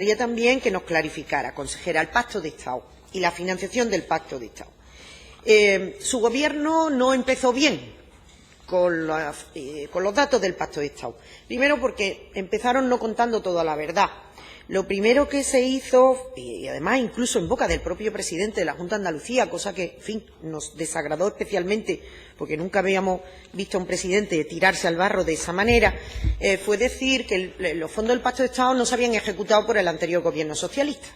Quería también que nos clarificara, consejera, el Pacto de Estado y la financiación del Pacto de Estado. Su Gobierno no empezó bien con los datos del Pacto de Estado. Primero, porque empezaron no contando toda la verdad. Lo primero que se hizo, y además incluso en boca del propio presidente de la Junta de Andalucía, cosa que, en fin, nos desagradó especialmente, porque nunca habíamos visto a un presidente tirarse al barro de esa manera, fue decir que los fondos del Pacto de Estado no se habían ejecutado por el anterior Gobierno socialista.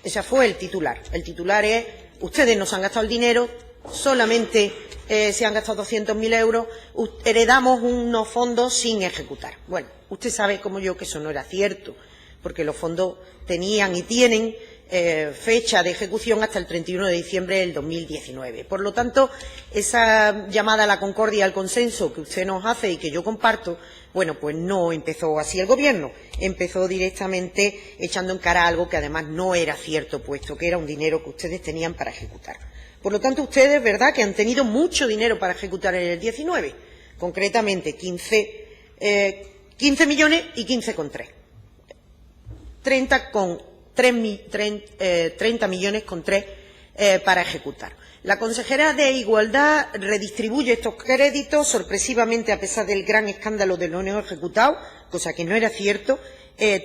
Ese fue el titular. El titular es: ustedes no se han gastado el dinero, solamente se han gastado 200.000 euros, heredamos unos fondos sin ejecutar. Bueno, usted sabe como yo que eso no era cierto, porque los fondos tenían y tienen fecha de ejecución hasta el 31 de diciembre del 2019. Por lo tanto, esa llamada a la concordia, al consenso que usted nos hace y que yo comparto, bueno, pues no empezó así el Gobierno. Empezó directamente echando en cara algo que además no era cierto, puesto que era un dinero que ustedes tenían para ejecutar. Por lo tanto, ustedes, ¿verdad?, que han tenido mucho dinero para ejecutar en el 19, concretamente 15 millones y 15,3. 30 millones con 3 para ejecutar. La consejera de Igualdad redistribuye estos créditos sorpresivamente, a pesar del gran escándalo de los no ejecutados, cosa que no era cierto.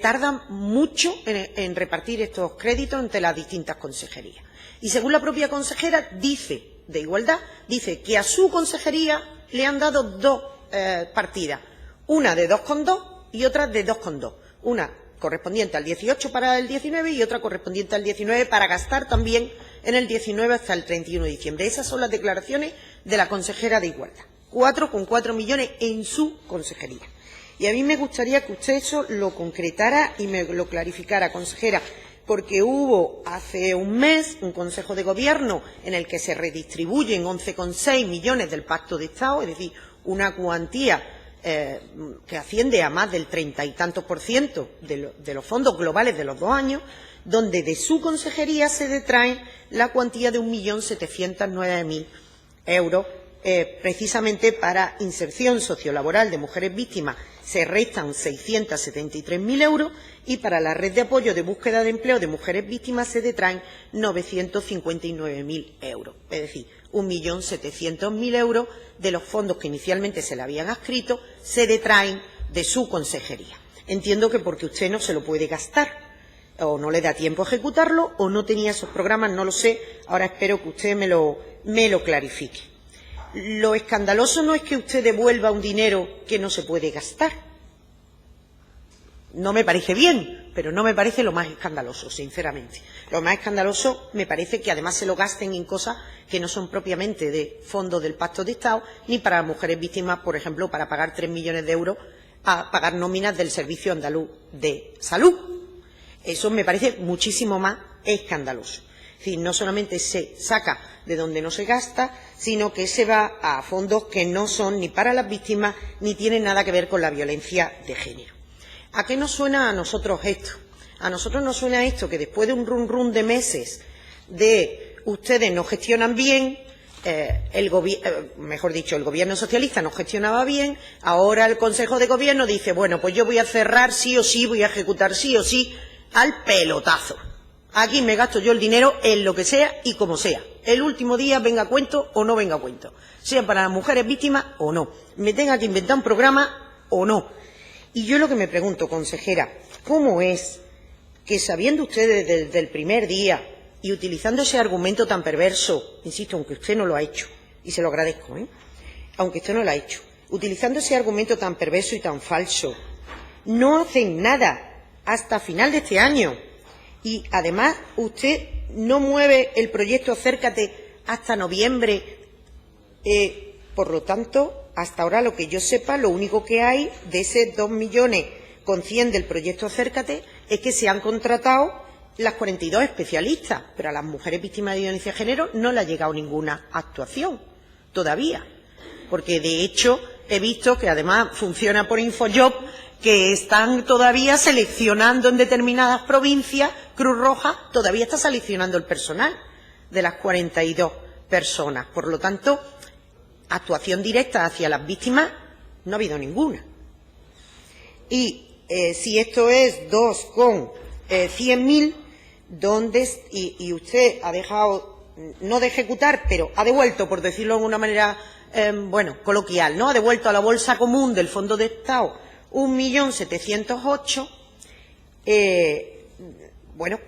Tardan mucho en repartir estos créditos entre las distintas consejerías. Y según la propia consejera de Igualdad, dice que a su consejería le han dado dos partidas, una de 2,2 y otra de 2,2. Una correspondiente al 18 para el 19 y otra correspondiente al 19 para gastar también en el 19 hasta el 31 de diciembre. Esas son las declaraciones de la consejera de Igualdad. 4,4 millones en su consejería. Y a mí me gustaría que usted eso lo concretara y me lo clarificara, consejera, porque hubo hace un mes un Consejo de Gobierno en el que se redistribuyen 11,6 millones del Pacto de Estado, es decir, una cuantía que asciende a más del 30 y tantos % de los fondos globales de los 2 años, donde de su consejería se detraen la cuantía de 1.709.000 euros, precisamente para inserción sociolaboral de mujeres víctimas se restan 673.000 euros y para la red de apoyo de búsqueda de empleo de mujeres víctimas se detraen 959.000 euros, es decir, 1.700.000 euros de los fondos que inicialmente se le habían adscrito se detraen de su consejería. Entiendo que porque usted no se lo puede gastar, o no le da tiempo a ejecutarlo, o no tenía esos programas, no lo sé. Ahora espero que usted me lo clarifique. Lo escandaloso no es que usted devuelva un dinero que no se puede gastar. No me parece bien, pero no me parece lo más escandaloso, sinceramente. Lo más escandaloso me parece que además se lo gasten en cosas que no son propiamente de fondos del Pacto de Estado, ni para las mujeres víctimas, por ejemplo, para pagar 3 millones de euros a pagar nóminas del Servicio Andaluz de Salud. Eso me parece muchísimo más escandaloso. Es decir, no solamente se saca de donde no se gasta, sino que se va a fondos que no son ni para las víctimas ni tienen nada que ver con la violencia de género. ¿A qué nos suena a nosotros esto? A nosotros nos suena esto, que después de un run de meses de ustedes no gestionan bien, el Gobierno socialista no gestionaba bien, ahora el Consejo de Gobierno dice, bueno, pues yo voy a cerrar sí o sí, voy a ejecutar sí o sí, al pelotazo. Aquí me gasto yo el dinero en lo que sea y como sea. El último día venga a cuento o no venga a cuento. Sea para las mujeres víctimas o no. Me tenga que inventar un programa o no. Y yo lo que me pregunto, consejera, ¿cómo es que sabiendo ustedes desde el primer día y utilizando ese argumento tan perverso, insisto, aunque usted no lo ha hecho, y se lo agradezco, aunque usted no lo ha hecho, utilizando ese argumento tan perverso y tan falso, no hacen nada hasta final de este año? Y además usted no mueve el proyecto Acércate hasta noviembre. Por lo tanto, hasta ahora, lo que yo sepa, lo único que hay de ese 2,1 millones del proyecto Acércate es que se han contratado las 42 especialistas, pero a las mujeres víctimas de violencia de género no le ha llegado ninguna actuación todavía. Porque, de hecho, he visto que además funciona por Infojob, que están todavía seleccionando en determinadas provincias, Cruz Roja todavía está seleccionando el personal de las 42 personas. Por lo tanto, actuación directa hacia las víctimas no ha habido ninguna. Y si esto es 2,1 100.000, y usted ha dejado, no de ejecutar, pero ha devuelto, por decirlo de una manera coloquial, ¿no? Ha devuelto a la bolsa común del Fondo de Estado 1.708.000.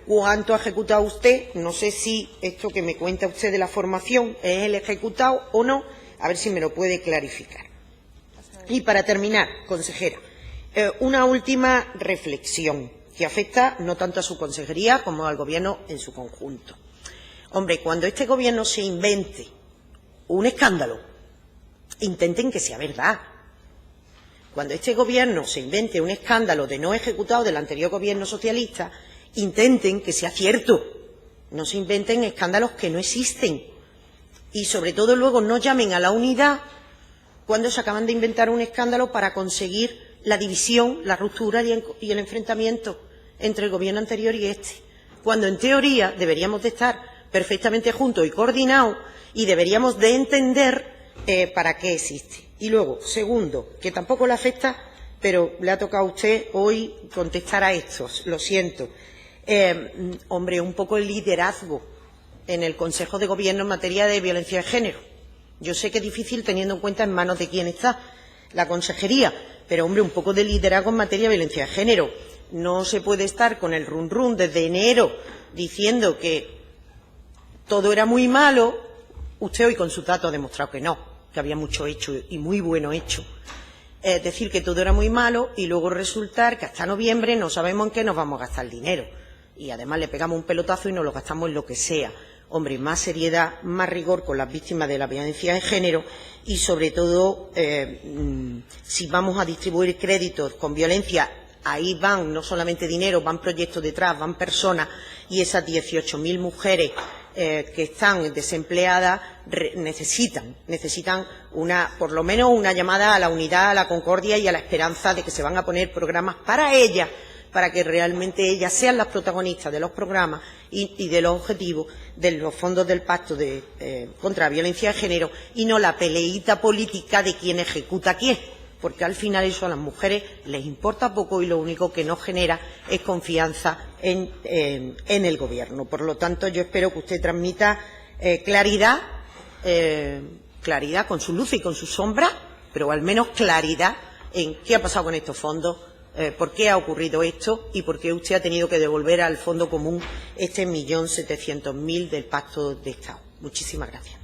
¿Cuánto ha ejecutado usted? No sé si esto que me cuenta usted de la formación es el ejecutado o no. A ver si me lo puede clarificar. Y para terminar, consejera, una última reflexión que afecta no tanto a su consejería como al Gobierno en su conjunto. Hombre, cuando este Gobierno se invente un escándalo, intenten que sea verdad. Cuando este Gobierno se invente un escándalo de no ejecutado del anterior Gobierno socialista, intenten que sea cierto. No se inventen escándalos que no existen. Y, sobre todo, luego no llamen a la unidad cuando se acaban de inventar un escándalo para conseguir la división, la ruptura y el enfrentamiento entre el Gobierno anterior y este. Cuando, en teoría, deberíamos de estar perfectamente juntos y coordinados y deberíamos de entender para qué existe. Y luego, segundo, que tampoco le afecta, pero le ha tocado a usted hoy contestar a estos, lo siento. Hombre, un poco el liderazgo en el Consejo de Gobierno en materia de violencia de género. Yo sé que es difícil teniendo en cuenta en manos de quién está la consejería, pero, hombre, un poco de liderazgo en materia de violencia de género. No se puede estar con el run desde enero diciendo que todo era muy malo. Usted hoy con su dato ha demostrado que no, que había mucho hecho y muy bueno hecho. Decir que todo era muy malo y luego resultar que hasta noviembre no sabemos en qué nos vamos a gastar el dinero. Y además le pegamos un pelotazo y nos lo gastamos en lo que sea. Hombre, más seriedad, más rigor con las víctimas de la violencia de género y, sobre todo, si vamos a distribuir créditos con violencia, ahí van no solamente dinero, van proyectos detrás, van personas, y esas 18.000 mujeres que están desempleadas necesitan por lo menos una llamada a la unidad, a la concordia y a la esperanza de que se van a poner programas para ellas, para que realmente ellas sean las protagonistas de los programas y de los objetivos de los fondos del Pacto contra la Violencia de Género, y no la peleíta política de quién ejecuta quién, porque al final eso a las mujeres les importa poco y lo único que nos genera es confianza en el Gobierno. Por lo tanto, yo espero que usted transmita claridad con su luz y con su sombra, pero al menos claridad en qué ha pasado con estos fondos, por qué ha ocurrido esto y por qué usted ha tenido que devolver al Fondo Común este 1.700.000 del Pacto de Estado. Muchísimas gracias.